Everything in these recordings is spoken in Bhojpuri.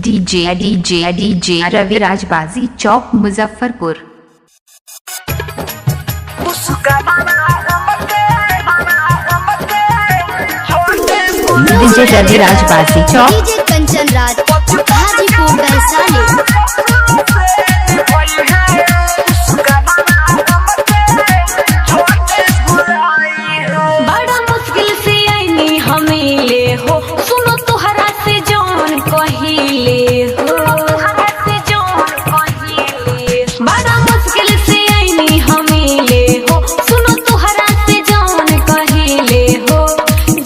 डीजे रविराज बाजी चौक मुजफ्फरपुर। डीजे रविराज बाजी चौक। डीजे कंचन राज हाजीपुर वैशाली। बड़ा मुश्किल से आईनी हमें ले हो, सुनो तुहरा से जौन कहिले हो, बड़ा मुश्किल से आईनी हमें ले हो, सुनो तुहरा से जौन कहिले हो।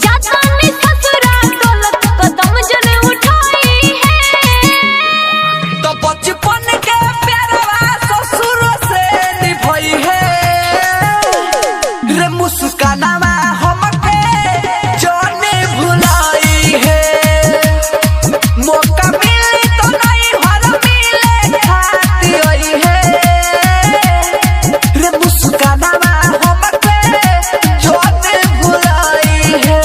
जाता ने ससुरा गलत कदम जने उठाई है, तो बचपन के प्यारवा ससुर से निभाई है रे मुस्कानावा हमके जाने भुलाई है। मौका मिली तो नहीं हर मिले खाती आई है रे मुस्कानावा हमके जाने भुलाई है।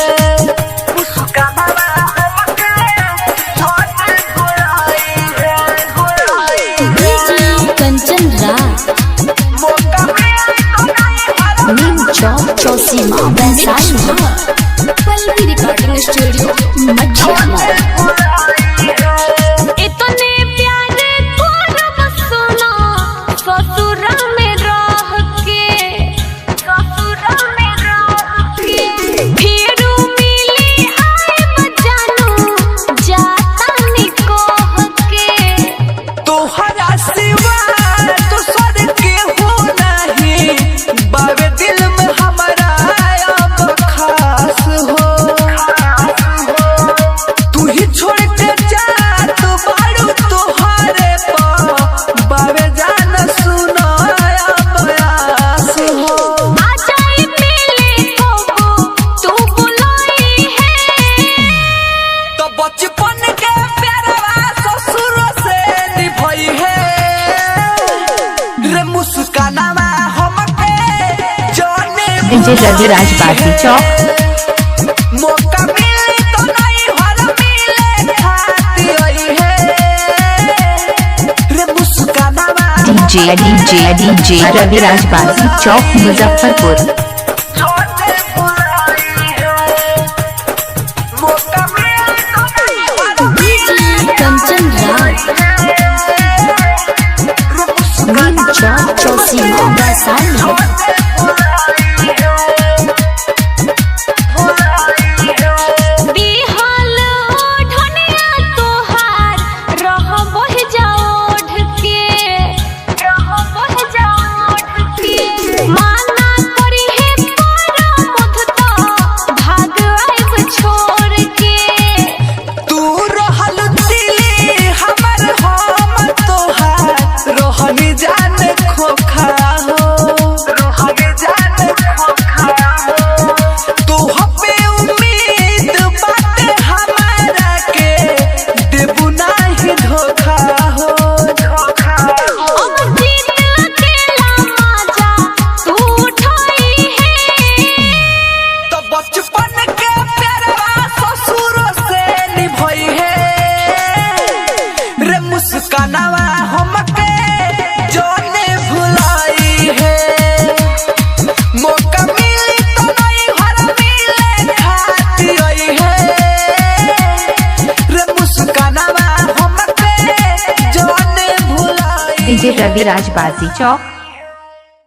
मुस्कानावा हमके जाने भुलाई है। डीजे कंचन राज नीम चौक चौसीमा वैशाली। पल्लवी रिकॉर्डिंग स्टूडियो मध्य। इतने प्यारे तोर बसना ससुरा में रह के, ससुरा में रह के फिर मिली आए बजानू जाता निकोह के। तोहरा सिवा दूसर के हो नहीं बावे दिल में हमारा अब खास हो। तू ही छोड़ के जा तो बारू तोहरे पा बावे जान सुनो अब आस हो। आ जाए पहले को तू बुलाई है, तो बचपन के प्यारवा ससुर से निभाई है रे मुस्कानावा हमके जाने डीजे रविराज बाजी चौक। मौका मिली तो नहीं हर मिले खाती आई है रे मुस्कानावा डीजे रविराज बाजी चौक मुजफ्फरपुर। जाने भुलाई है। मौका मिली तो नहीं हर डीजे कंचन राज नीम चौक चौसीमा वैशाली। बिहाल ओढ़निया तोहार रह बह जाओ ढके, रह बह जाओ ढके। माना करी है पर मुझता भाग आइब छोड़ के। तू रहल दिली हमर हम तोहार रोहनी जान खोखा हो। रोहनी जान खोखा हो। तू हपे उम्मीद बाटे हमारा के देबू नाही धोखा हो। धोखा हो। अब जीत अकेला माजा तू उठाई है, तो बचपन के प्यारवा ससुर से निभाई है रे मुस्कानावा हमके जाने भुलाई है। मौका मिली तो नहीं हर मिले खाती आई है रे मुस्कानावा हमके जाने भुलाई। डीजे रविराज बाजी चौक।